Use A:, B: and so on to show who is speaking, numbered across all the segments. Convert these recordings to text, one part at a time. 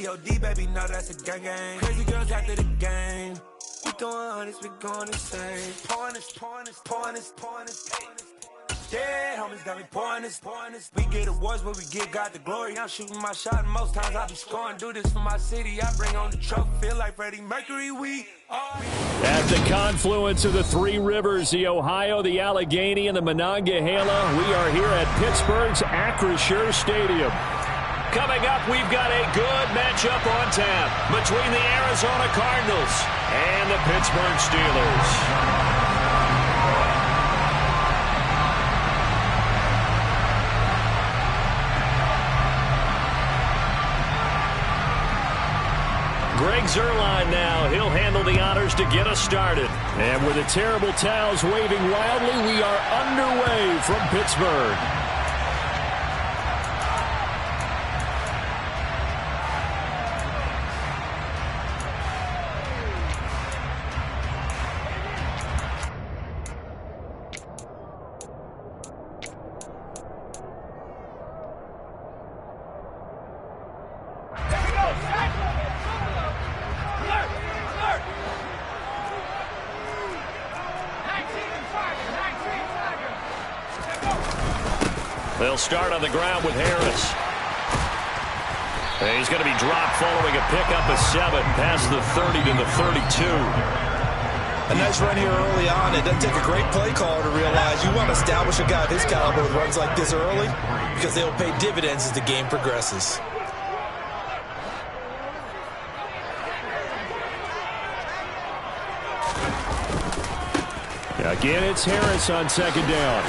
A: G-O-D, baby, no, that's a gang gang. Crazy girls after the game. We throwing hundreds, we going insane. Pointers. Yeah, homies got me pointers. We get awards, but we give God the glory. I'm shooting my shot, and most times I be scoring. Do this for my city, I bring on the trophy. Feel like Freddie Mercury, we are.
B: At the confluence of the three rivers, the Ohio, the Allegheny, and the Monongahela, we are here at Pittsburgh's Acrisure Stadium. Coming up, we've got a good matchup on tap between the Arizona Cardinals and the Pittsburgh Steelers. Greg Zuerlein now. He'll handle the honors to get us started. And with the terrible towels waving wildly, we are underway from Pittsburgh. They'll start on the ground with Harris. And he's going to be dropped following a pickup of 7 past the 30 to the 32.
C: A nice run here early on. It doesn't take a great play caller to realize you want to establish a guy of his caliber with runs like this early because they'll pay dividends as the game progresses.
B: Again, it's Harris on second down.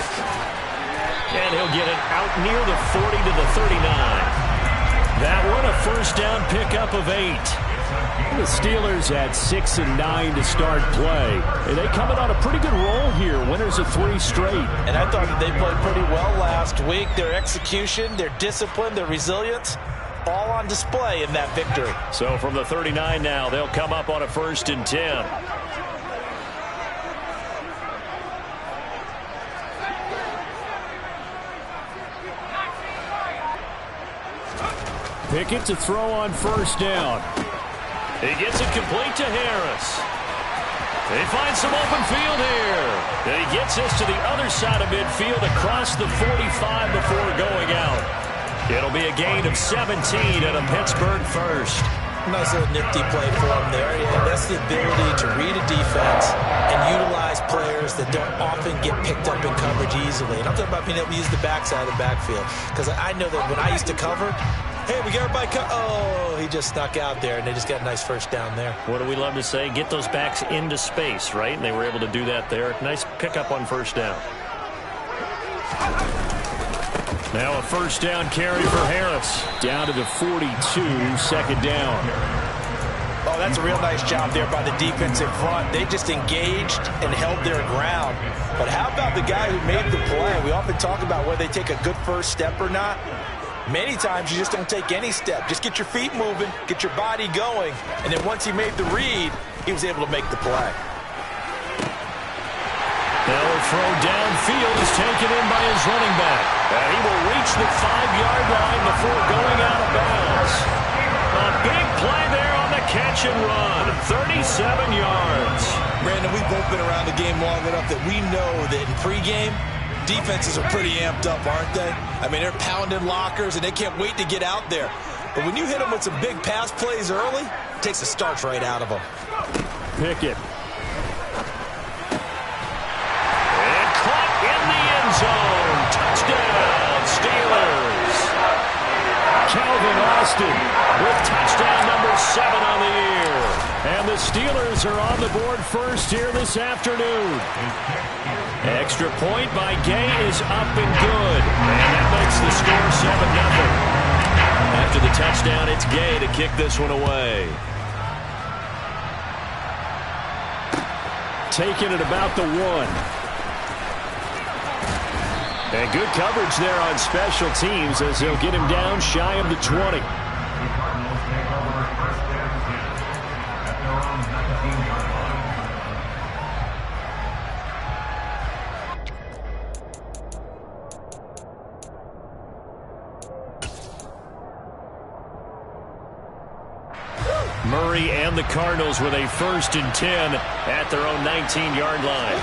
B: And he'll get it out near the 40 to the 39. That one a first down pickup of 8. The Steelers at 6 and 9 to start play. And they coming on a pretty good roll here. Winners of 3 straight.
C: And I thought that they played pretty well last week. Their execution, their discipline, their resilience, all on display in that victory.
B: So from the 39 now, they'll come up on a 1st and 10. Pickett to throw on first down. He gets it complete to Harris. They find some open field here. And he gets this to the other side of midfield across the 45 before going out. It'll be a gain of 17 and a Pittsburgh first.
C: Nice little nifty play for him there. Yeah, that's the ability to read a defense and utilize players that don't often get picked up in coverage easily. And I'm talking about being able to use the backside of the backfield. Because I know that when I used to cover, hey, we got everybody oh, he just snuck out there, and they just got a nice first down there.
B: What do we love to say? Get those backs into space, right? And they were able to do that there. Nice pickup on first down. Now a first down carry for Harris. Down to the 42, second down.
C: Oh, that's a real nice job there by the defensive front. They just engaged and held their ground. But how about the guy who made the play? We often talk about whether they take a good first step or not. Many times you just don't take any step. Just get your feet moving, get your body going, and then once he made the read, he was able to make the play.
B: Now a throw downfield is taken in by his running back. And he will reach the 5-yard line before going out of bounds. A big play there on the catch and run. 37 yards.
C: Brandon, we've both been around the game long enough that we know that in pregame, defenses are pretty amped up, aren't they? I mean, they're pounding lockers, and they can't wait to get out there. But when you hit them with some big pass plays early, it takes the starch right out of them.
B: Pickett. And caught in the end zone. Touchdown, Steelers. Calvin Austin with touchdown number 7 on the year. And the Steelers are on the board first here this afternoon. Extra point by Gay is up and good. And that makes the score 7-0. After the touchdown, it's Gay to kick this one away. Taking it about the 1. And good coverage there on special teams as they'll get him down shy of the 20. Murray and the Cardinals with a 1st and 10 at their own 19-yard line.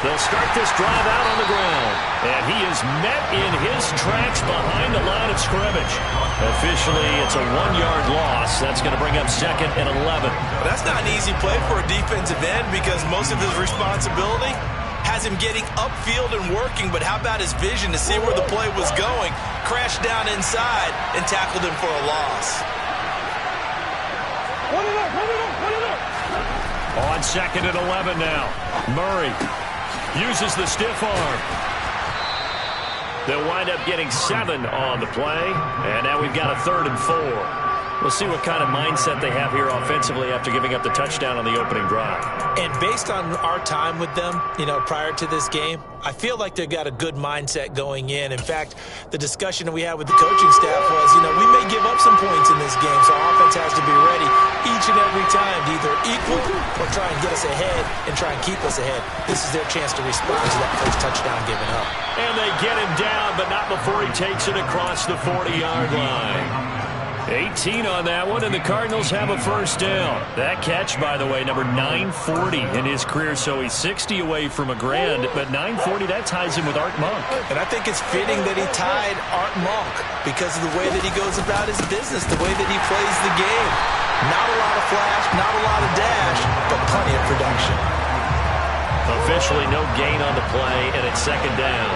B: They'll start this drive out on the ground. And he is met in his tracks behind the line of scrimmage. Officially, it's a 1-yard loss. That's going to bring up 2nd and 11.
C: Well, that's not an easy play for a defensive end because most of his responsibility has him getting upfield and working. But how about his vision to see where the play was going? Crashed down inside and tackled him for a loss.
B: On 2nd and 11 now. Murray uses the stiff arm. They'll wind up getting 7 on the play. And now we've got a 3rd and 4. We'll see what kind of mindset they have here offensively after giving up the touchdown on the opening drive.
C: And based on our time with them, prior to this game, I feel like they've got a good mindset going in. In fact, the discussion that we had with the coaching staff was, we may give up some points in this game, so our offense has to be ready each and every time to either equal or try and get us ahead and try and keep us ahead. This is their chance to respond to that first touchdown given up.
B: And they get him down, but not before he takes it across the 40-yard line. 18 on that one, and the Cardinals have a 1st down. That catch, by the way, number 940 in his career, so he's 60 away from a grand, but 940, that ties him with Art Monk.
C: And I think it's fitting that he tied Art Monk because of the way that he goes about his business, the way that he plays the game. Not a lot of flash, not a lot of dash, but plenty of production.
B: Officially no gain on the play, and it's 2nd down.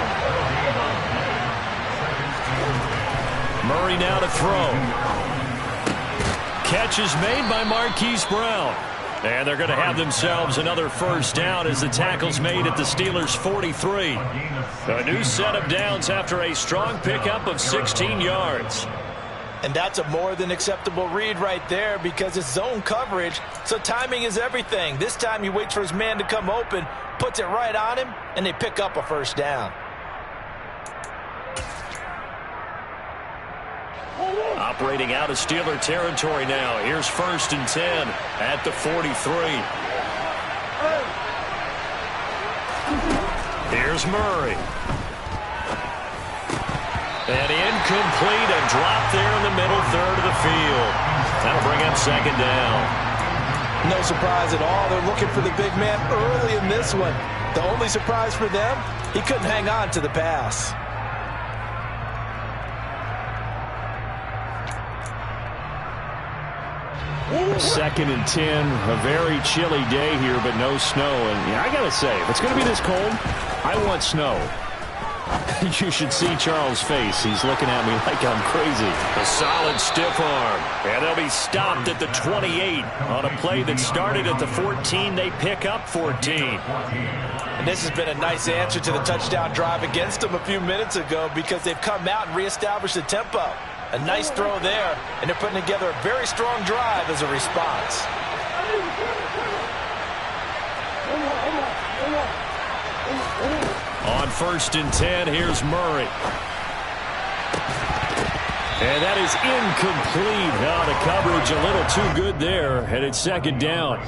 B: Murray now to throw. Catch is made by Marquise Brown. And they're going to have themselves another 1st down as the tackle's made at the Steelers' 43. A new set of downs after a strong pickup of 16 yards.
C: And that's a more than acceptable read right there because it's zone coverage, so timing is everything. This time he waits for his man to come open, puts it right on him, and they pick up a 1st down.
B: Operating out of Steeler territory now. Here's 1st and 10 at the 43. Here's Murray. And incomplete, a drop there in the middle 3rd of the field. That'll bring up 2nd down.
C: No surprise at all. They're looking for the big man early in this one. The only surprise for them, he couldn't hang on to the pass.
B: 2nd and 10, a very chilly day here, but no snow. And I got to say, if it's going to be this cold, I want snow. You should see Charles' face. He's looking at me like I'm crazy. A solid stiff arm. And they'll be stopped at the 28 on a play that started at the 14. They pick up 14.
C: And this has been a nice answer to the touchdown drive against them a few minutes ago because they've come out and reestablished the tempo. A nice throw there, and they're putting together a very strong drive as a response.
B: On 1st and 10, here's Murray. And that is incomplete. Now the coverage a little too good there, and it's 2nd down.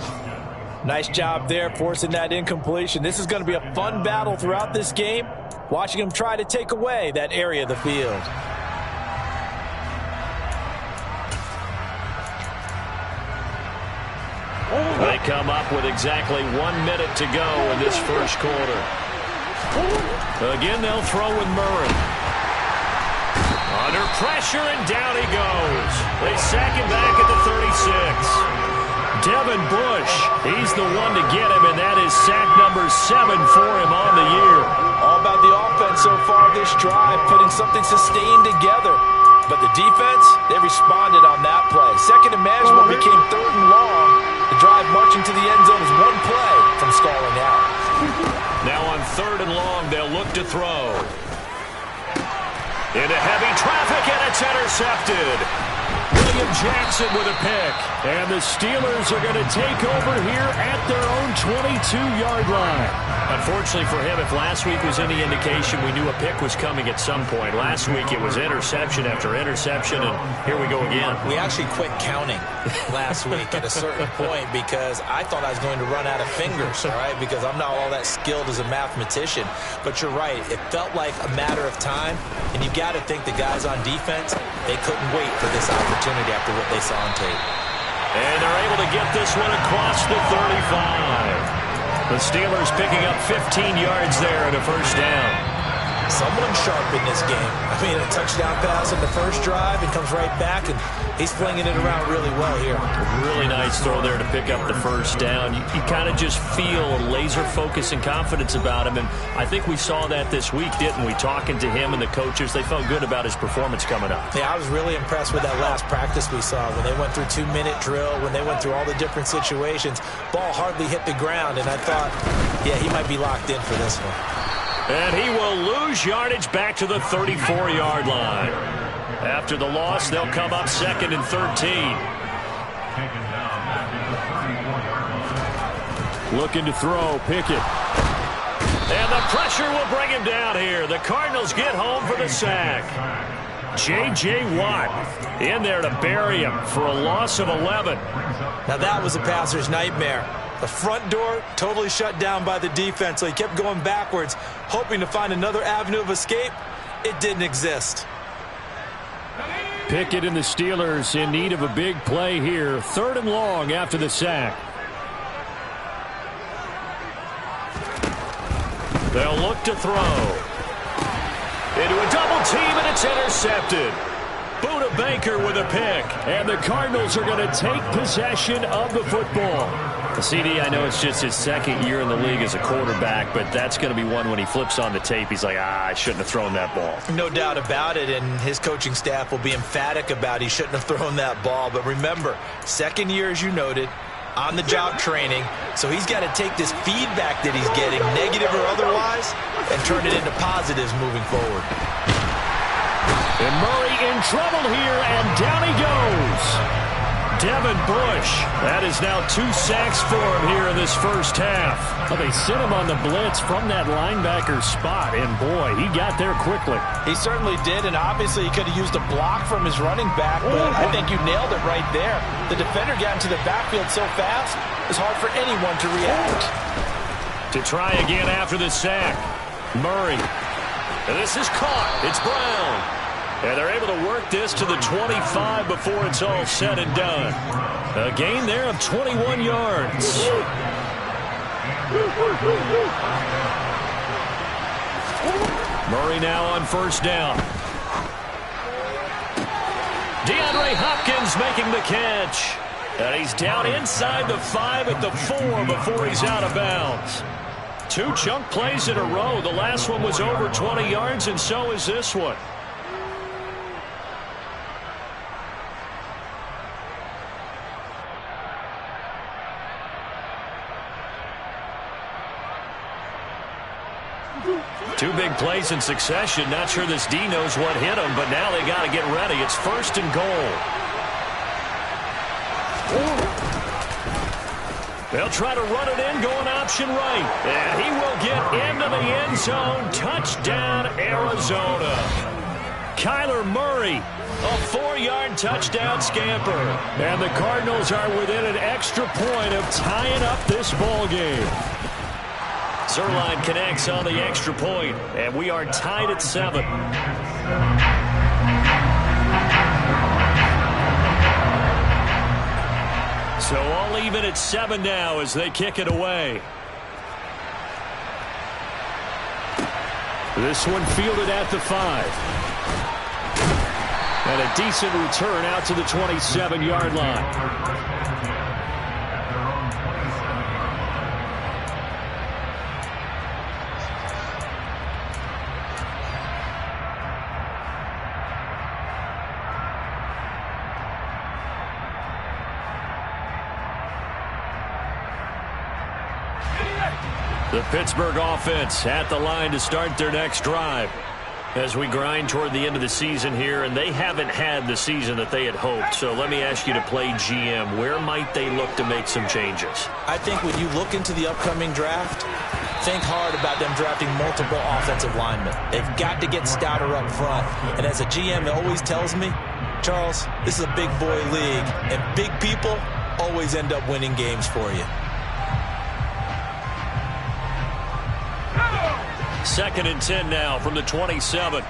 C: Nice job there forcing that incompletion. This is going to be a fun battle throughout this game, watching them try to take away that area of the field.
B: They come up with exactly 1 minute to go in this 1st quarter. Again, they'll throw with Murray. Under pressure, and down he goes. They sack him back at the 36. Devin Bush, he's the one to get him, and that is sack number 7 for him on the year.
C: All about the offense so far this drive, putting something sustained together. But the defense, they responded on that play. Second and management became 3rd and long. The drive marching to the end zone is 1 play from stalling out.
B: Now on 3rd and long, they'll look to throw. Into heavy traffic, and it's intercepted. William Jackson with a pick. And the Steelers are going to take over here at their own 22-yard line. Unfortunately for him, if last week was any indication, we knew a pick was coming at some point. Last week it was interception after interception, and here we go again.
C: We actually quit counting last week at a certain point because I thought I was going to run out of fingers, all right, because I'm not all that skilled as a mathematician. But you're right. It felt like a matter of time, and you got to think the guys on defense, They couldn't wait for this opportunity after what they saw on tape.
B: And they're able to get this one across the 35. The Steelers picking up 15 yards there at a first down.
C: Someone sharp in this game. I mean, a touchdown pass in the first drive and comes right back, and he's flinging it around really well here.
B: Really nice throw there to pick up the first down. You kind of just feel a laser focus and confidence about him, and I think we saw that this week, didn't we? Talking to him and the coaches, they felt good about his performance coming up.
C: Yeah, I was really impressed with that last practice we saw when they went through 2-minute drill, when they went through all the different situations. Ball hardly hit the ground, and I thought, yeah, he might be locked in for this one.
B: And he will lose yardage back to the 34-yard line. After the loss, they'll come up 2nd and 13. Looking to throw, Pickett. And the pressure will bring him down here. The Cardinals get home for the sack. J.J. Watt in there to bury him for a loss of 11.
C: Now that was a passer's nightmare. The front door totally shut down by the defense, so he kept going backwards, hoping to find another avenue of escape. It didn't exist.
B: Pickett and the Steelers in need of a big play here. 3rd and long after the sack. They'll look to throw. Into a double team, and it's intercepted. Buda Baker with a pick. And the Cardinals are going to take possession of the football. CD, I know it's just his 2nd year in the league as a quarterback, but that's going to be one when he flips on the tape, he's like, I shouldn't have thrown that ball.
C: No doubt about it, and his coaching staff will be emphatic about he shouldn't have thrown that ball. But remember, 2nd year, as you noted, on-the-job training, so he's got to take this feedback that he's getting, negative or otherwise, and turn it into positives moving forward.
B: And Murray in trouble here, and down he goes. Devin Bush. That is now 2 sacks for him here in this first half. Well, they sent him on the blitz from that linebacker spot, and boy, he got there quickly.
C: He certainly did, and obviously he could have used a block from his running back, but I think you nailed it right there. The defender got into the backfield so fast, it's hard for anyone to react.
B: To try again after the sack, Murray. And this is caught. It's Brown. And they're able to work this to the 25 before it's all said and done. A gain there of 21 yards. Murray now on first down. DeAndre Hopkins making the catch. And he's down inside the 5 at the 4 before he's out of bounds. 2 chunk plays in a row. The last one was over 20 yards, and so is this one. Two big plays in succession. Not sure this D knows what hit him, but now they got to get ready. It's 1st and goal. They'll try to run it in, going option right. And he will get into the end zone. Touchdown, Arizona. Kyler Murray, a 4-yard touchdown scamper. And the Cardinals are within an extra point of tying up this ball game. Zerline connects on the extra point, and we are tied at 7. So all even at 7 now as they kick it away. This one fielded at the 5. And a decent return out to the 27-yard line. The Pittsburgh offense at the line to start their next drive as we grind toward the end of the season here, and they haven't had the season that they had hoped. So let me ask you to play GM. Where might they look to make some changes?
C: I think when you look into the upcoming draft, think hard about them drafting multiple offensive linemen. They've got to get stouter up front. And as a GM, it always tells me, Charles, this is a big boy league, and big people always end up winning games for you.
B: 2nd and 10 now from the 27.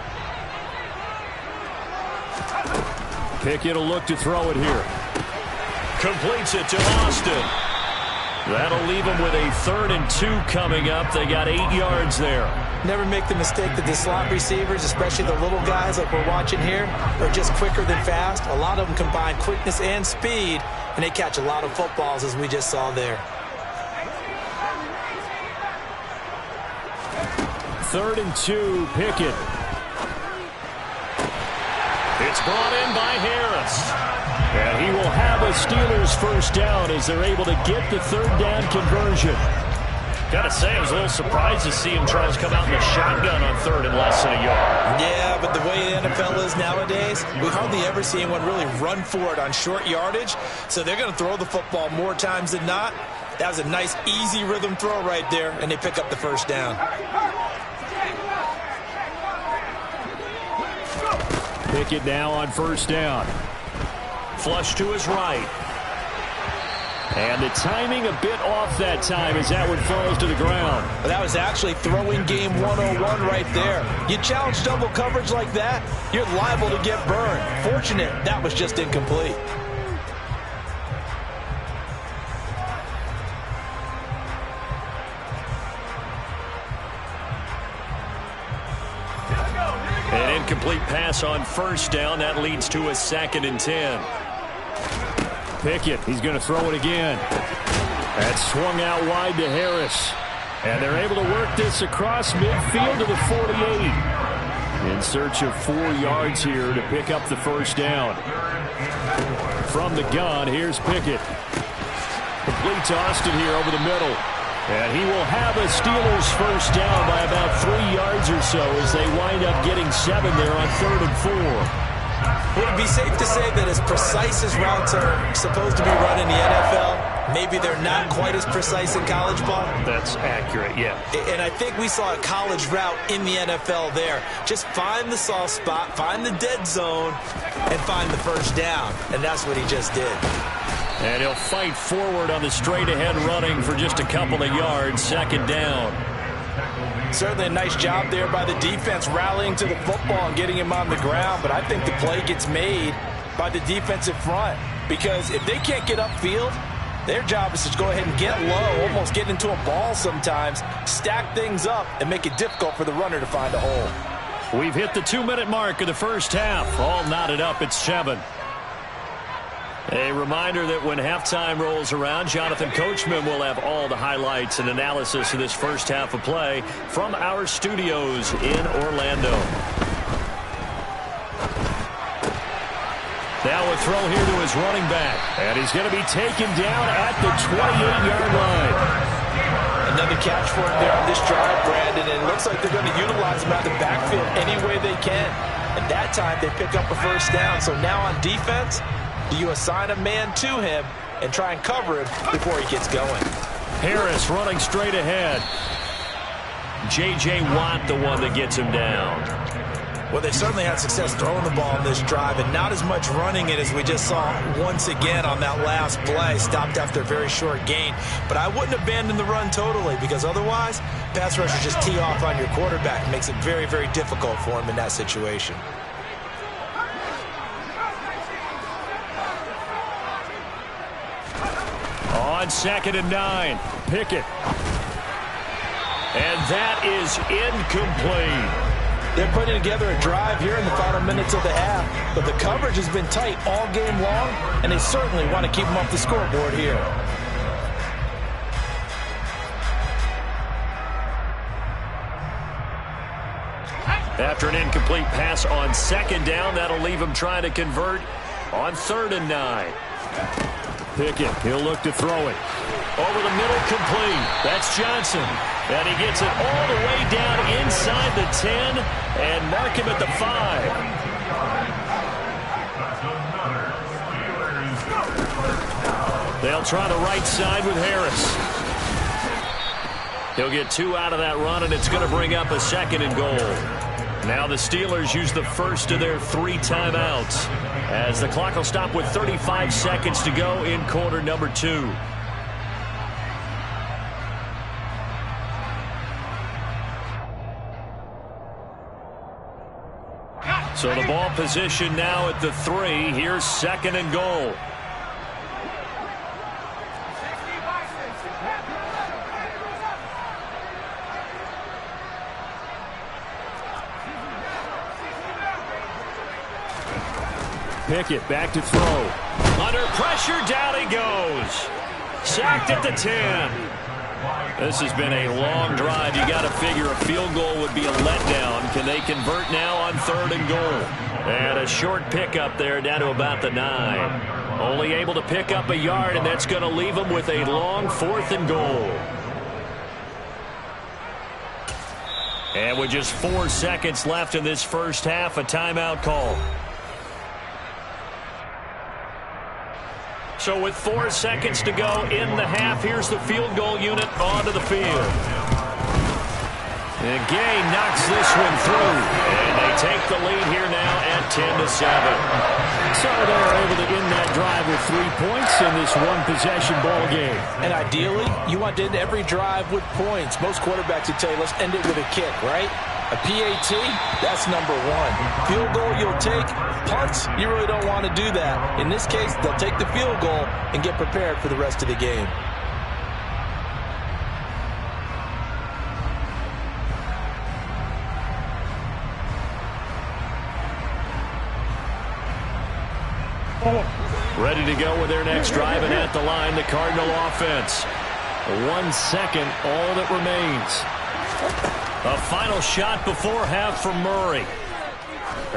B: Pickett will look to throw it here. Completes it to Austin. That'll leave them with a 3rd and 2 coming up. They got 8 yards there.
C: Never make the mistake that the slot receivers, especially the little guys like we're watching here, are just quicker than fast. A lot of them combine quickness and speed, and they catch a lot of footballs, as we just saw there.
B: 3rd and 2, Pickett. It's brought in by Harris. And he will have a Steelers first down as they're able to get the 3rd down conversion. Gotta say, I was a little surprised to see him try to come out in the shotgun on 3rd and less than a yard.
C: Yeah, but the way the NFL is nowadays, we hardly ever see anyone really run for it on short yardage. So they're going to throw the football more times than not. That was a nice, easy rhythm throw right there, and they pick up the first down.
B: Pickett now on first down. Flush to his right. And the timing a bit off that time as that one falls to the ground.
C: Well, that was actually throwing game 101 right there. You challenge double coverage like that, you're liable to get burned. Fortunate that was just incomplete.
B: An incomplete pass on first down. That leads to a 2nd and 10. Pickett, he's going to throw it again. That's swung out wide to Harris. And they're able to work this across midfield to the 48. In search of 4 yards here to pick up the first down. From the gun, here's Pickett. Complete to Austin here over the middle. And he will have a Steelers first down by about 3 yards or so as they wind up getting 7 there on 3rd and 4.
C: Would it be safe to say that as precise as routes are supposed to be run in the NFL, maybe they're not quite as precise in college ball?
B: That's accurate, yeah.
C: And I think we saw a college route in the NFL there. Just find the soft spot, find the dead zone, and find the first down. And that's what he just did.
B: And he'll fight forward on the straight-ahead running for just a couple of yards, 2nd down.
C: Certainly a nice job there by the defense rallying to the football and getting him on the ground, but I think the play gets made by the defensive front because if they can't get upfield, their job is to go ahead and get low, almost get into a ball sometimes, stack things up, and make it difficult for the runner to find a hole.
B: We've hit the 2-minute mark of the first half. All knotted up at 7. A reminder that when halftime rolls around, Jonathan Coachman will have all the highlights and analysis of this first half of play from our studios in Orlando. Now a throw here to his running back. And he's going to be taken down at the 28-yard line.
C: Another catch for him there on this drive, Brandon. And it looks like they're going to utilize him out of the backfield any way they can. And that time they pick up a first down. So now on defense, do you assign a man to him and try and cover him before he gets going?
B: Harris running straight ahead. J.J. Watt the one that gets him down.
C: Well, they certainly had success throwing the ball on this drive and not as much running it as we just saw once again on that last play. Stopped after a very short gain. But I wouldn't abandon the run totally because otherwise, pass rushers just tee off on your quarterback. It makes it very, very difficult for him in that situation.
B: On 2nd and 9, Pickett. And that is incomplete.
C: They're putting together a drive here in the final minutes of the half, but the coverage has been tight all game long, and they certainly want to keep them off the scoreboard here.
B: After an incomplete pass on 2nd down, that'll leave him trying to convert on 3rd and 9. Pickett, he'll look to throw it. Over the middle, complete. That's Johnson. And he gets it all the way down inside the 10 and mark him at the 5. They'll try the right side with Harris. He'll get 2 out of that run, and it's going to bring up a 2nd and goal. Now the Steelers use the first of their 3 timeouts as the clock will stop with 35 seconds to go in quarter number 2. So the ball position now at the 3. Here's 2nd and goal. Pickett back to throw. Under pressure, down he goes. Sacked at the 10. This has been a long drive. You got to figure a field goal would be a letdown. Can they convert now on 3rd and goal? And a short pickup there down to about the 9. Only able to pick up a yard, and that's going to leave them with a long 4th and goal. And with just 4 seconds left in this first half, a timeout call. So with 4 seconds to go in the half, here's the field goal unit onto the field. And Gay knocks this one through. And they take the lead here now at 10-7. So they're able to end that drive with 3 points in this one-possession ball game.
C: And ideally, you want to end every drive with points. Most quarterbacks would tell you, let's end it with a kick, right? A PAT, that's number 1. Field goal you'll take. Punts, you really don't want to do that. In this case, they'll take the field goal and get prepared for the rest of the game.
B: Ready to go with their next drive, and at the line, the Cardinal offense. 1 second, all that remains. A final shot before half from Murray.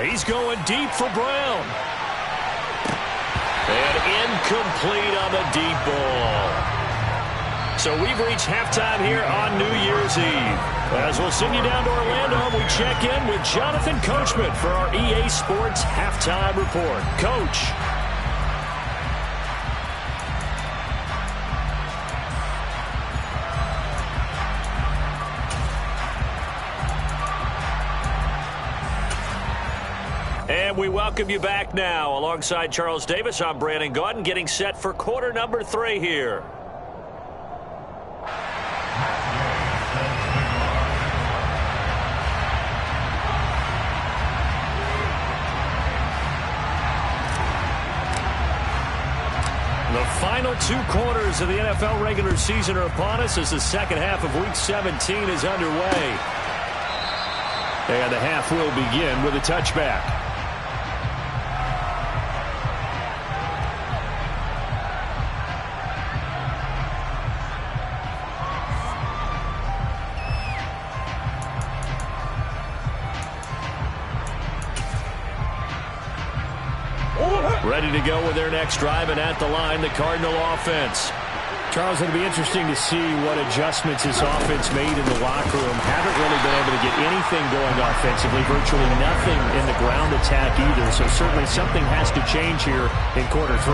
B: He's going deep for Brown. And incomplete on the deep ball. So we've reached halftime here on New Year's Eve. As we'll send you down to Orlando, we check in with Jonathan Coachman for our EA Sports Halftime Report. Coach. And we welcome you back now. Alongside Charles Davis, I'm Brandon Gaudin, getting set for quarter number 3 here. The final 2 quarters of the NFL regular season are upon us as the second half of Week 17 is underway. And the half will begin with a touchback. Ready to go with their next drive, and at the line, the Cardinal offense.
D: Charles, it'll be interesting to see what adjustments this offense made in the locker room. Haven't really been able to get anything going offensively, virtually nothing in the ground attack either. So certainly something has to change here in quarter 3.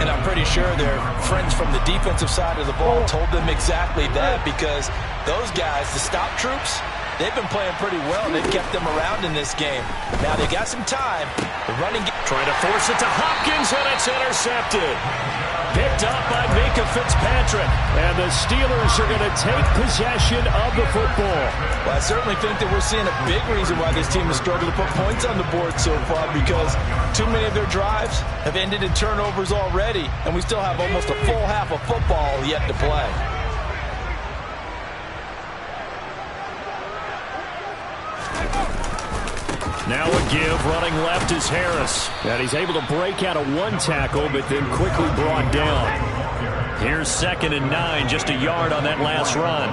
C: And I'm pretty sure their friends from the defensive side of the ball told them exactly that, because those guys, the stop troops, they've been playing pretty well. They've kept them around in this game. Now they got some time. The running game.
B: Trying to force it to Hopkins, and it's intercepted. Picked up by Minka Fitzpatrick. And the Steelers are going to take possession of the football.
C: Well, I certainly think that we're seeing a big reason why this team has struggled to put points on the board so far, because too many of their drives have ended in turnovers already, and we still have almost a full half of football yet to play.
B: Now a give, running left is Harris. And he's able to break out of 1 tackle, but then quickly brought down. Here's 2nd and 9, just a yard on that last run.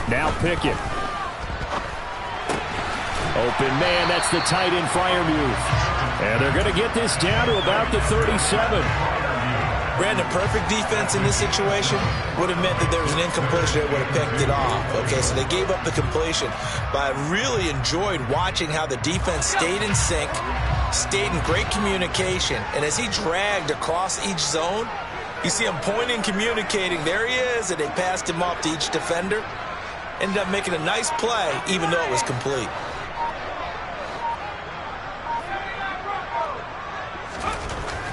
B: Now Pickett. Open man, that's the tight end Freiermuth. And they're going to get this down to about the 37.
C: Brandon, perfect defense in this situation would have meant that there was an incompletion that would have picked it off. Okay, so they gave up the completion. But I really enjoyed watching how the defense stayed in sync, stayed in great communication. And as he dragged across each zone, you see him pointing, communicating. There he is, and they passed him off to each defender. Ended up making a nice play, even though it was complete.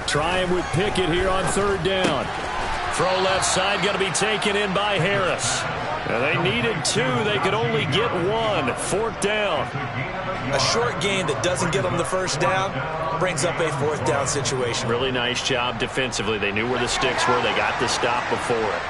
B: Trying with Pickett here on 3rd down. throw left side going to be taken in by Harris. And they needed 2. They could only get 1. 4th down.
C: A short gain that doesn't get them the first down brings up a 4th down situation.
B: Really nice job defensively. They knew where the sticks were. They got the stop before it.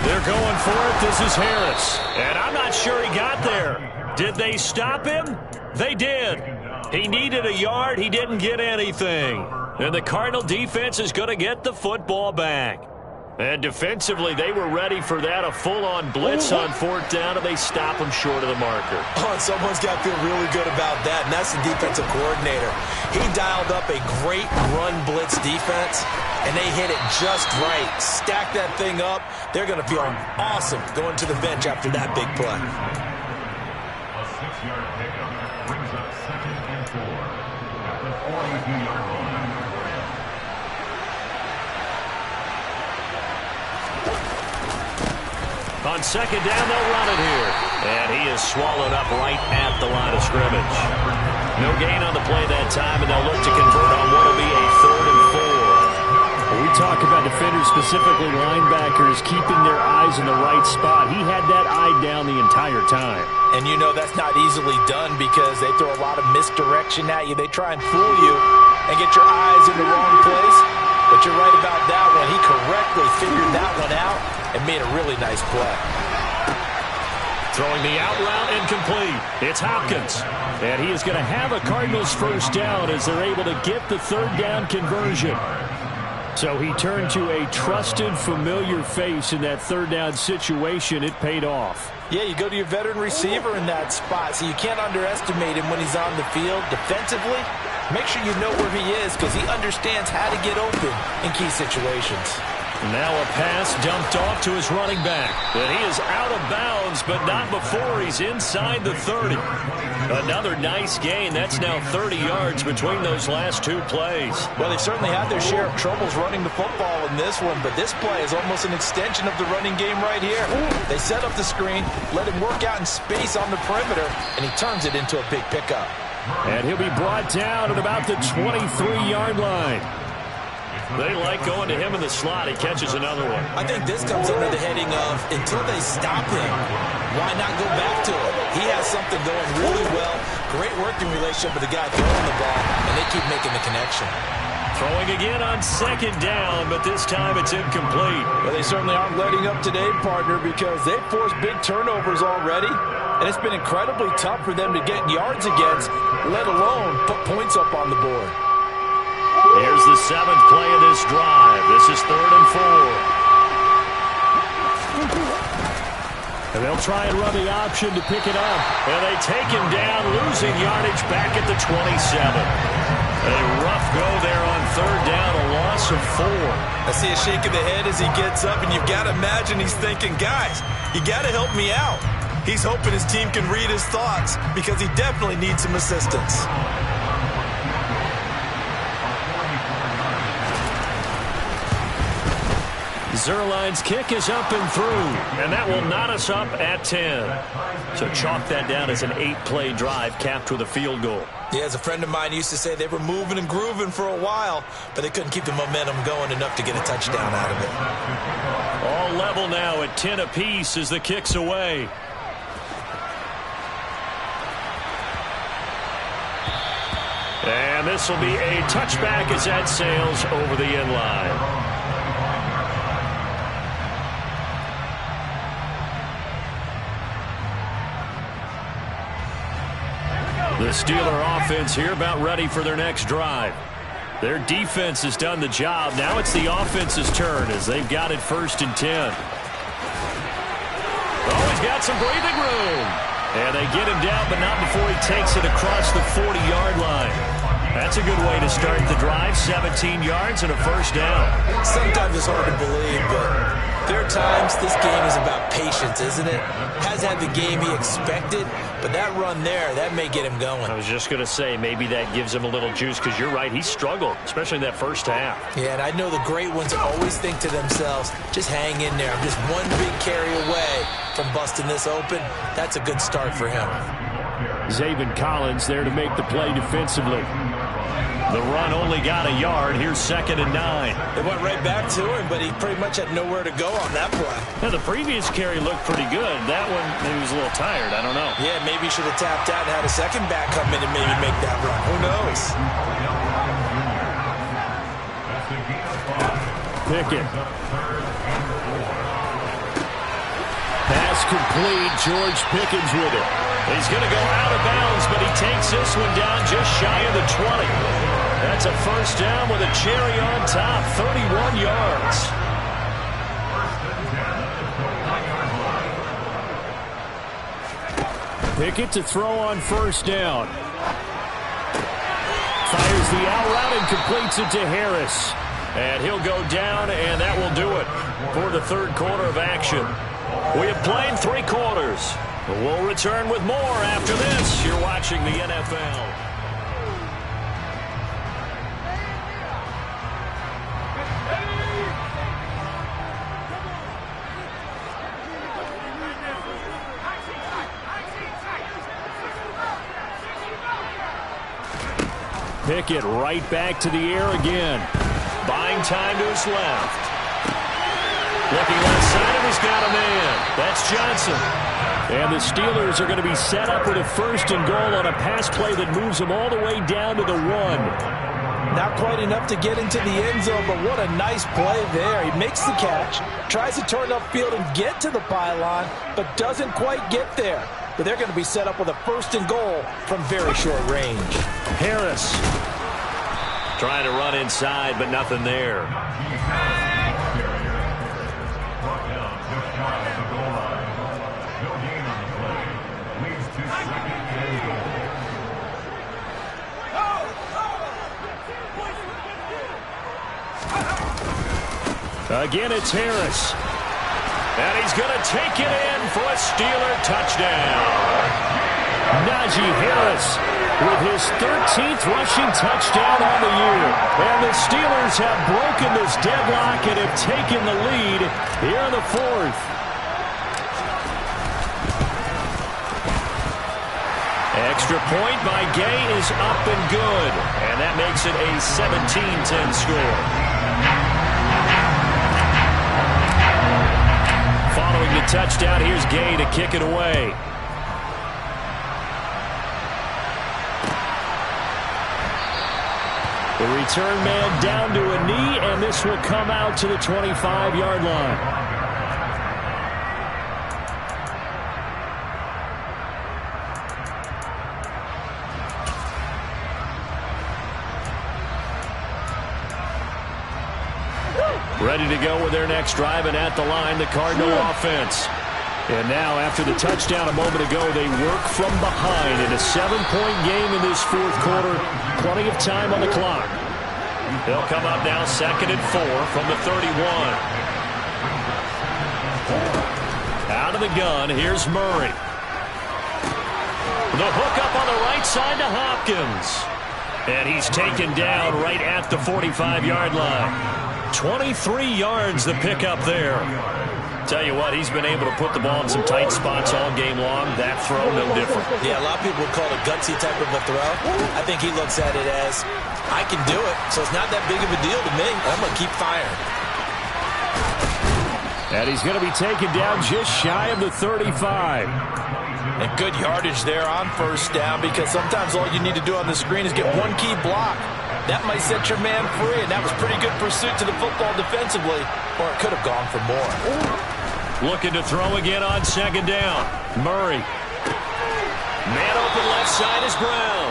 B: They're going for it. This is Harris. And I'm not sure he got there. Did they stop him? They did. He needed a yard. He didn't get anything. And the Cardinal defense is going to get the football back. And defensively, they were ready for that, a full-on blitz on 4th down, and they stop him short of the marker.
C: Oh, and someone's got to feel really good about that, and that's the defensive coordinator. He dialed up a great run blitz defense, and they hit it just right. Stack that thing up. They're going to feel awesome going to the bench after that big play.
E: A 6-yard pickup brings up 2nd and 4 at the 42-yard line.
B: On 2nd down, they'll run it here. And he is swallowed up right at the line of scrimmage. No gain on the play that time, and they'll look to convert on what will be a 3rd and 4.
D: When we talk about defenders, specifically linebackers, keeping their eyes in the right spot. He had that eye down the entire time.
C: And you know that's not easily done because they throw a lot of misdirection at you. They try and fool you and get your eyes in the wrong place. But you're right about that one. He correctly figured that one out and made a really nice play.
B: Throwing the out route incomplete. It's Hopkins. And he is going to have a Cardinals 1st down as they're able to get the 3rd down conversion. So he turned to a trusted, familiar face in that 3rd down situation. It paid off.
C: Yeah, you go to your veteran receiver in that spot, so you can't underestimate him when he's on the field defensively. Make sure you know where he is because he understands how to get open in key situations.
B: Now a pass dumped off to his running back. And he is out of bounds, but not before he's inside the 30. Another nice gain. That's now 30 yards between those last 2 plays.
C: Well, they certainly had their share of troubles running the football in this one, but this play is almost an extension of the running game right here. They set up the screen, let him work out in space on the perimeter, and he turns it into a big pickup.
B: And he'll be brought down at about the 23-yard line. They like going to him in the slot. He catches another one.
C: I think this comes under the heading of until they stop him, why not go back to him? He has something going really well. Great working relationship with the guy throwing the ball, and they keep making the connection.
B: Throwing again on 2nd down, but this time it's incomplete.
C: Well, they certainly aren't letting up today, partner, because they've forced big turnovers already, and it's been incredibly tough for them to get yards against, let alone put points up on the board.
B: Here's the 7th play of this drive. This is 3rd and 4. And they'll try and run the option to pick it up. And they take him down, losing yardage back at the 27. A rough go there on 3rd down, a loss of 4.
C: I see a shake of the head as he gets up, and you've got to imagine he's thinking, guys, you got to help me out. He's hoping his team can read his thoughts because he definitely needs some assistance.
B: Zerline's kick is up and through, and that will knot us up at 10. So chalk that down as an 8-play drive capped with a field goal.
C: Yeah, as a friend of mine used to say, they were moving and grooving for a while, but they couldn't keep the momentum going enough to get a touchdown out of it.
B: All level now at 10 apiece as the kick's away. And this will be a touchback as that sails over the end line. The Steeler offense here about ready for their next drive. Their defense has done the job. Now it's the offense's turn as they've got it 1st and 10. Oh, he's got some breathing room. And they get him down, but not before he takes it across the 40-yard line. That's a good way to start the drive. 17 yards and a 1st down.
C: Sometimes it's hard to believe, but there are times this game is about patience, isn't it? Hasn't had the game he expected, but that run there, that may get him going.
B: I was just going to say, maybe that gives him a little juice because you're right, he struggled, especially in that first half.
C: Yeah, and I know the great ones always think to themselves, just hang in there. I'm just one big carry away from busting this open. That's a good start for him.
D: Zaven Collins there to make the play defensively. The run only got a yard. Here's 2nd and 9.
C: It went right back to him, but he pretty much had nowhere to go on that play.
D: Now, the previous carry looked pretty good. That one, maybe he was a little tired. I don't know.
C: Yeah, maybe he should have tapped out and had a second back come in and maybe make that run. Who knows?
D: Pickett. Pass complete. George Pickens with it. He's going to go out of bounds, but he takes this one down just shy of the 20. That's a first down with a cherry on top. 31 yards. Pickett to throw on first down. Fires the out route and completes it to Harris. And he'll go down, and that will do it for the third quarter of action. We have played 3 quarters. We'll return with more after this. You're watching the NFL. Pickett right back to the air again. Buying time to his left. Looking left side, and he's got a man. That's Johnson. And the Steelers are going to be set up with a 1st and goal on a pass play that moves them all the way down to the 1.
C: Not quite enough to get into the end zone, but what a nice play there. He makes the catch, tries to turn upfield and get to the pylon, but doesn't quite get there. But they're going to be set up with a 1st and goal from very short range.
D: Harris trying to run inside, but nothing there. Again, it's Harris. And he's going to take it in for a Steeler touchdown. Najee Harris with his 13th rushing touchdown on the year. And the Steelers have broken this deadlock and have taken the lead here in the 4th. Extra point by Gay is up and good. And that makes it a 17-10 score. Following the touchdown, here's Gay to kick it away. The return man down to a knee, and this will come out to the 25-yard line. Ready to go with their next drive, and at the line, the Cardinal offense. And now, after the touchdown a moment ago, they work from behind in a 7-point game in this 4th quarter. Plenty of time on the clock. They'll come up now 2nd and 4 from the 31. Out of the gun, here's Murray. The hook up on the right side to Hopkins. And he's taken down right at the 45-yard line. 23 yards the pickup there. Tell you what, he's been able to put the ball in some tight spots all game long. That throw, no different.
C: Yeah, a lot of people would call it a gutsy type of a throw. I think he looks at it as, I can do it, so it's not that big of a deal to me. I'm going to keep firing.
D: And he's going to be taken down just shy of the 35.
C: And good yardage there on first down, because sometimes all you need to do on the screen is get one key block. That might set your man free, and that was pretty good pursuit to the football defensively, or it could have gone for more.
D: Looking to throw again on 2nd down. Murray. Man open left side is Brown.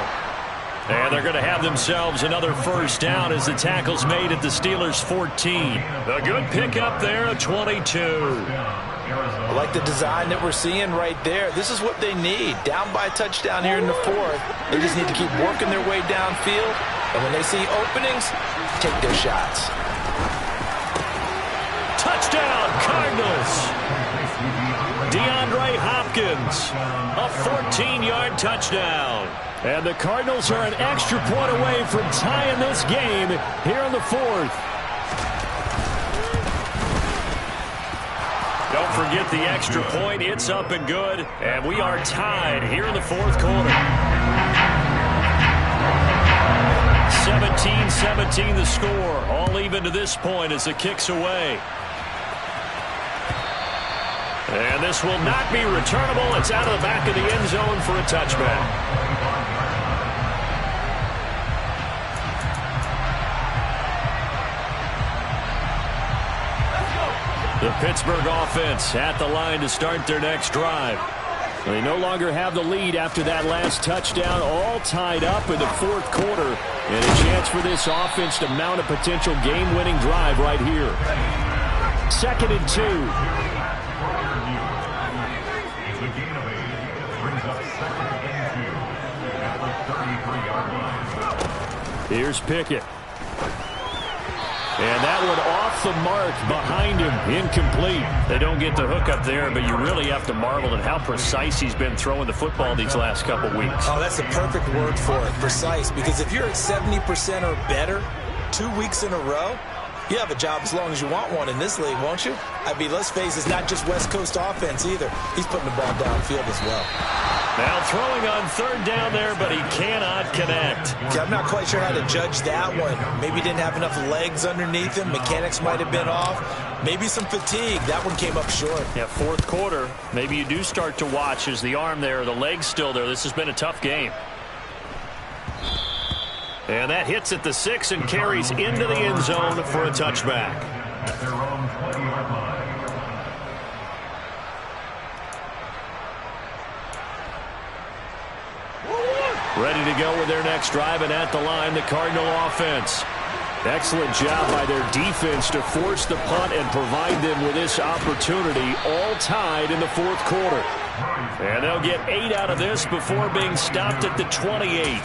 D: And they're going to have themselves another first down as the tackle's made at the Steelers' 14. A good pickup there at 22.
C: I like the design that we're seeing right there. This is what they need. Down by a touchdown here in the 4th. They just need to keep working their way downfield. And when they see openings, take their shots.
D: Touchdown, Cardinals. DeAndre Hopkins, a 14-yard touchdown. And the Cardinals are an extra point away from tying this game here in the 4th. Don't forget the extra point. It's up and good. And we are tied here in the 4th quarter.
B: 17-17 the score. All even to this point as the kick's away. And this will not be returnable. It's out of the back of the end zone for a touchback. The Pittsburgh offense at the line to start their next drive. They no longer have the lead after that last touchdown, all tied up in the fourth quarter. And a chance for this offense to mount a potential game-winning drive right here. 2nd and 2.
E: It's a gain of 8. Brings up 2nd and 2 at the 33-yard line.
B: Here's Pickett. And that one off the mark behind him, incomplete. They don't get the hook up there, but you really have to marvel at how precise he's been throwing the football these last couple weeks.
C: Oh, that's the perfect word for it, precise, because if you're at 70% or better 2 weeks in a row, you have a job as long as you want one in this league, won't you? I mean, let's face it, it's not just West Coast offense either. He's putting the ball downfield as well.
B: Now throwing on 3rd down there, but he cannot connect.
C: Okay, I'm not quite sure how to judge that one. Maybe he didn't have enough legs underneath him. Mechanics might have been off. Maybe some fatigue. That one came up short.
B: Yeah, fourth quarter. Maybe you do start to watch as the arm there, the leg's still there. This has been a tough game. And that hits at the 6 and carries into the end zone for a touchback.
E: At their own 20-yard line.
B: Ready to go with their next drive, and at the line, the Cardinal offense. Excellent job by their defense to force the punt and provide them with this opportunity, all tied in the fourth quarter. And they'll get 8 out of this before being stopped at the 28.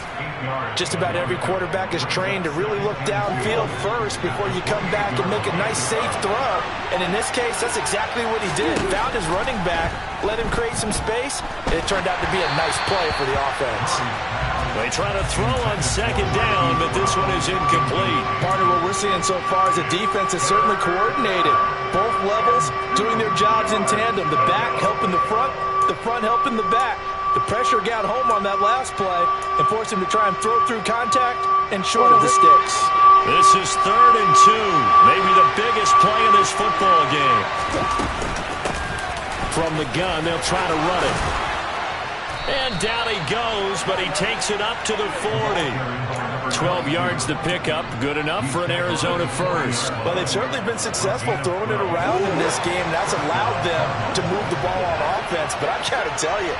C: Just about every quarterback is trained to really look downfield first before you come back and make a nice, safe throw. And in this case, that's exactly what he did. Found his running back, let him create some space, and it turned out to be a nice play for the offense.
B: They try to throw on 2nd down, but this one is incomplete.
C: Partner, what we're seeing so far is the defense is certainly coordinated. Both levels doing their jobs in tandem. The back helping the front helping the back. The pressure got home on that last play and forced him to try and throw through contact and short of the sticks.
B: This is 3rd and 2, maybe the biggest play in this football game. From the gun, they'll try to run it. And down he goes, but he takes it up to the 40. 12 yards to pick up, good enough for an Arizona first.
C: Well, they've certainly been successful throwing it around in this game. That's allowed them to move the ball on offense. But I've got to tell you,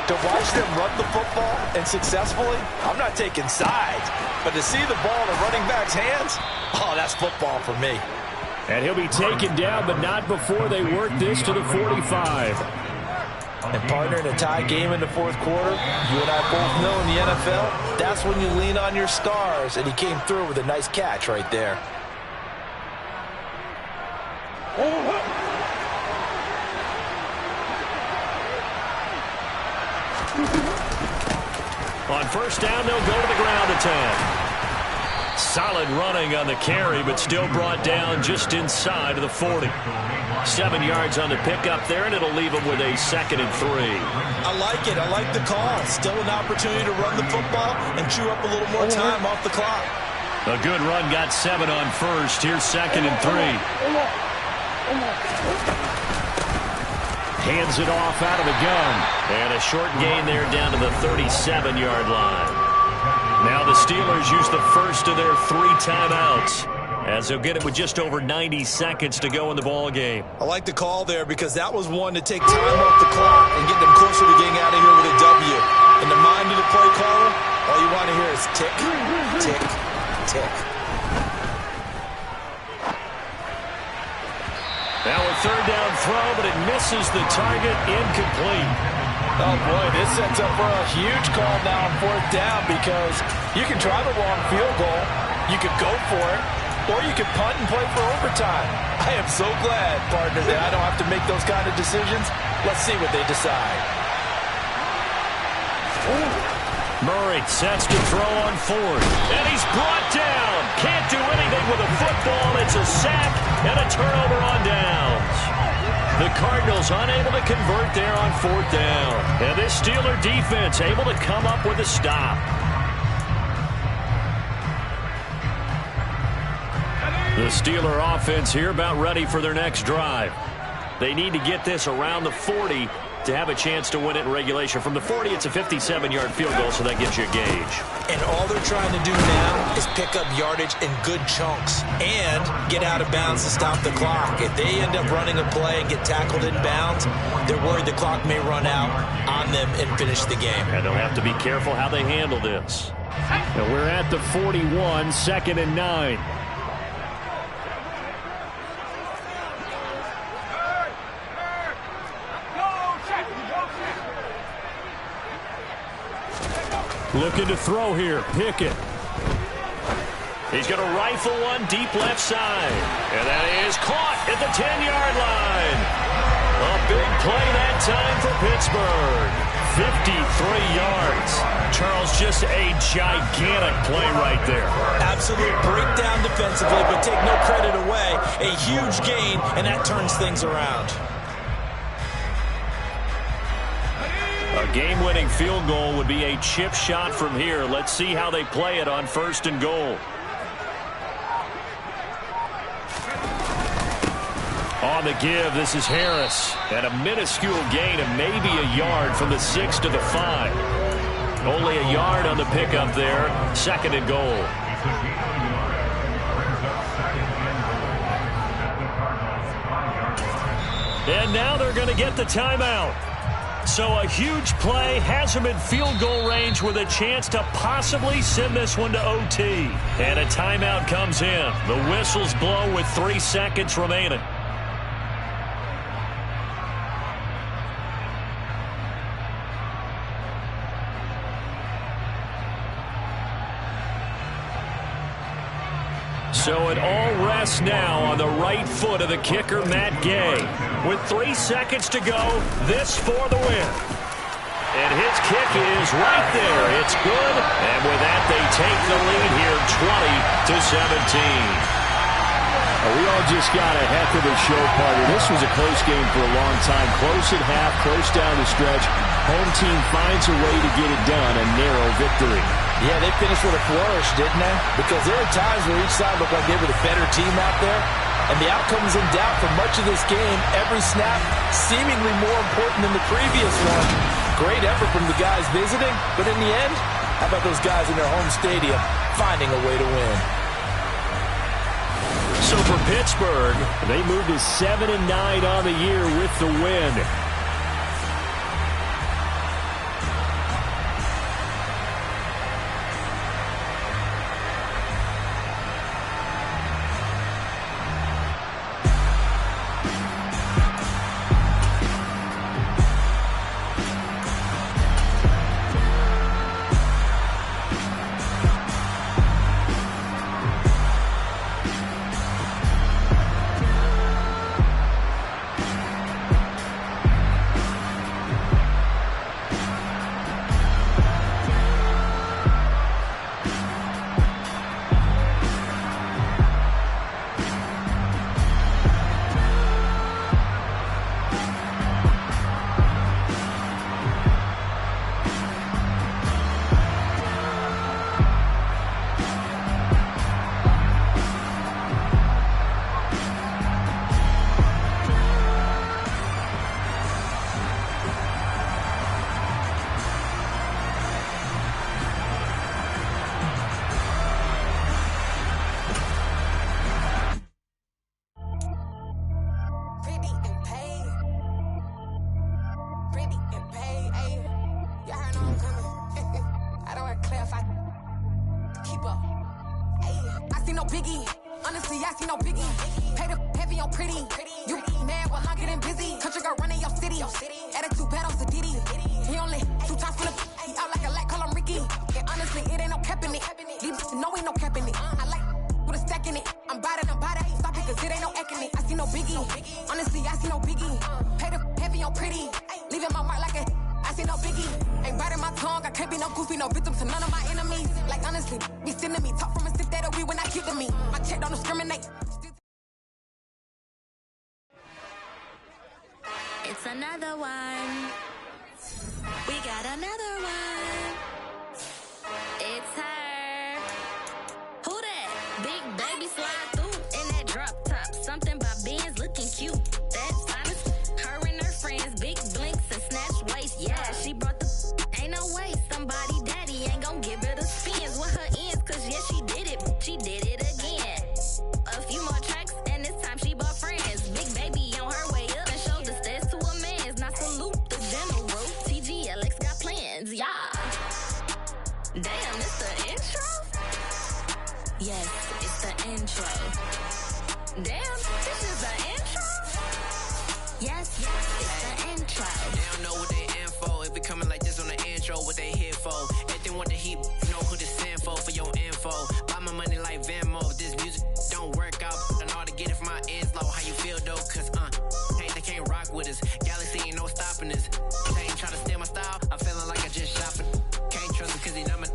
C: to watch them run the football and successfully, I'm not taking sides. But to see the ball in a running back's hands, oh, that's football for me.
B: And he'll be taken down, but not before they work this to the 45.
C: And partner, in a tie game in the fourth quarter, you and I both know in the NFL, that's when you lean on your stars. And he came through with a nice catch right there.
B: On 1st down, they'll go to the ground attack. Solid running on the carry, but still brought down just inside of the 40. 7 yards on the pickup there, and it'll leave them with a 2nd and 3.
C: I like it. I like the call. Still an opportunity to run the football and chew up a little more time off the clock.
B: A good run got 7 on 1st. Here's 2nd and 3. Hands it off out of the gun. And a short gain there down to the 37-yard line. Now the Steelers use the first of their 3 timeouts, as they'll get it with just over 90 seconds to go in the ball game.
C: I like the call there because that was one to take time off the clock and get them closer to getting out of here with a W. In the mind of the play caller, all you want to hear is tick, tick, tick.
B: Now a 3rd down throw, but it misses the target, incomplete.
C: Oh, boy, this sets up for a huge call now on 4th down because you can try the long field goal, you could go for it, or you can punt and play for overtime. I am so glad, partner, that I don't have to make those kind of decisions. Let's see what they decide.
B: Murray sets to throw on 4th, and he's brought down. Can't do anything with a football. It's a sack and a turnover on downs. The Cardinals unable to convert there on 4th down. And this Steeler defense able to come up with a stop.
D: The Steeler offense here about ready for their next drive. They need to get this around the 40 to have a chance to win it in regulation. From the 40, it's a 57-yard field goal, so that gives you a gauge.
C: And all they're trying to do now is pick up yardage in good chunks and get out of bounds to stop the clock. If they end up running a play and get tackled in bounds, they're worried the clock may run out on them and finish the game.
D: And they'll have to be careful how they handle this. And we're at the 41, 2nd and 9. Looking to throw here. Pickett. He's going to rifle one deep left side. And that is caught at the 10-yard line. A big play that time for Pittsburgh. 53 yards. Charles, just a gigantic play right there.
C: Absolute breakdown defensively, but take no credit away. A huge gain, and that turns things around.
D: A game-winning field goal would be a chip shot from here. Let's see how they play it on 1st and goal. On the give, this is Harris. And a minuscule gain of maybe a yard from the 6 to the 5. Only a yard on the pickup there. 2nd and goal. And now they're going to get the timeout. So a huge play has them in field goal range with a chance to possibly send this one to OT. And a timeout comes in. The whistles blow with 3 seconds remaining. So it all rests now on the right foot of the kicker, Matt Gay. With 3 seconds to go, this for the win. And his kick is right there. It's good. And with that, they take the lead here 20-17. We all just got a heck of a show party. This was a close game for a long time. Close at half, close down the stretch. Home team finds a way to get it done, a narrow victory.
C: Yeah, they finished with a flourish, didn't they? Because there are times where each side looked like they were the better team out there, and the outcome is in doubt for much of this game. Every snap seemingly more important than the previous one. Great effort from the guys visiting, but in the end, how about those guys in their home stadium finding a way to win?
D: So for Pittsburgh, they moved to 7-9 on the year with the win.
F: It's another one. We got another one. It's her. Who that? Big baby slide through in intro.
G: They don't know what they in for. If we coming like this on the intro, what they here for? If they want the heat, know who to send for your info. Buy my money like Venmo. If this music don't work out, I know how to get it from my ends low. How you feel though? Cause they can't rock with us. Galaxy ain't no stopping us. They ain't trying to steal my style. I'm feeling like I just shopping. Can't trust him cause he not my.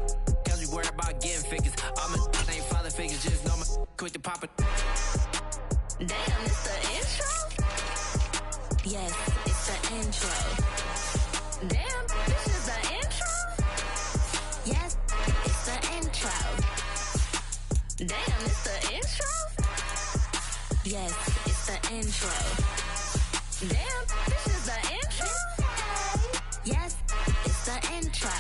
G: Cause we worried about getting figures. All my ain't father figures, just know my quick to pop it.
F: Damn, it's the intro? Yes, it's the intro. Damn, this is the intro? Yes, it's the intro. Damn, it's the intro? Yes, it's the intro. Damn, this is the intro? Yes, it's the intro.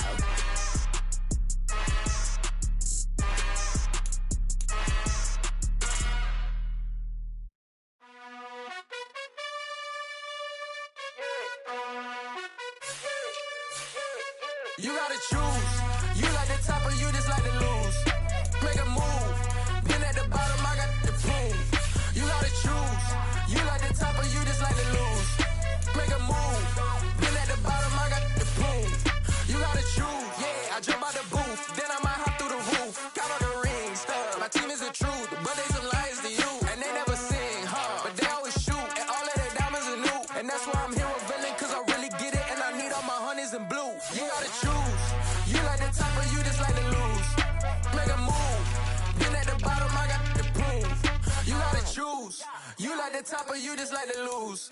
A: You gotta choose. You like the top or you just like to lose. Make a move. Been at the bottom, I got the prove. You gotta choose. You like the top or you just like to lose. Make a move. Been at the bottom, I got the prove. You gotta choose. Yeah, I jump out the booth. Then I might hop through the roof. Got all the rings. My team is the truth, but they some liars to you. And they never sing, but they always shoot. And all of their diamonds are new. And that's why I'm here with villain, cause I really get it. And I need all my honeys in blue. You gotta choose. You like the top or you just like to lose. Make a move. Been at the bottom, I got the proof. You gotta choose. You like the top or you just like to lose.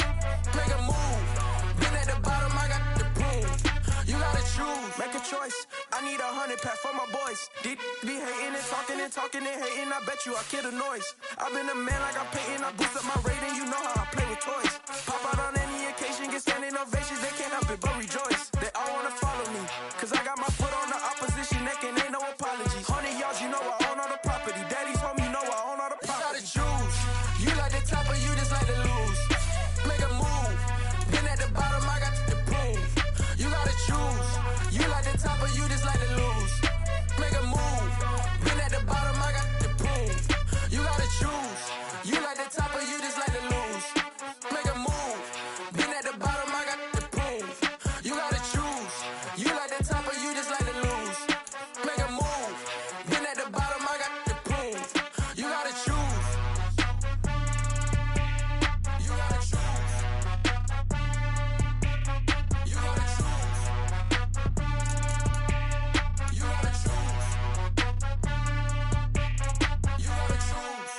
A: Make a move. Been at the bottom, I got the proof. You gotta choose. Make a choice. I need 100 pack for my boys. Be hating and talking and hating. I bet you I kill the noise. I've been a man like I'm Peyton. I boost up my rating. You know how I play with toys. Pop out on any occasion, get standing ovations. They can't help it but rejoice. They all wanna follow me, cause I got my foot on the opposition neck and ain't no apologies. 100 yards, you know I own all the property. Daddy's home, you know I own all the property. You gotta choose. You like the top or you just like to lose. Make a move. Been at the bottom, I got the proof. You gotta choose. You like the top or you just like to lose. Make a move. Been at the bottom, I got the proof. You gotta choose. You like the top or you just like to lose. Make a move. Been at the bottom, I got the proof. You gotta choose. You like the top or you just like to lose. Make a move. Been at the bottom, I got the proof. You gotta choose. You gotta choose. You gotta choose. You gotta choose. You gotta choose.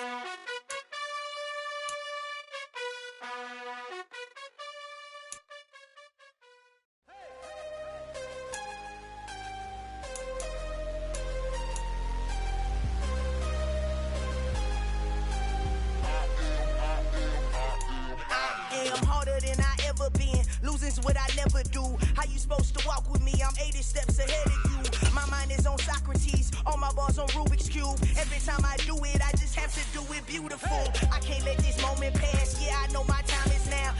H: I'm harder than I ever been. Losing's what I never do. How you supposed to walk with me? I'm 80 steps ahead of you. My mind is on Socrates. All my bars on Rubik's Cube. Every time I do it, I just have to do it beautiful. I can't let this moment pass. Yeah, I know my time is now.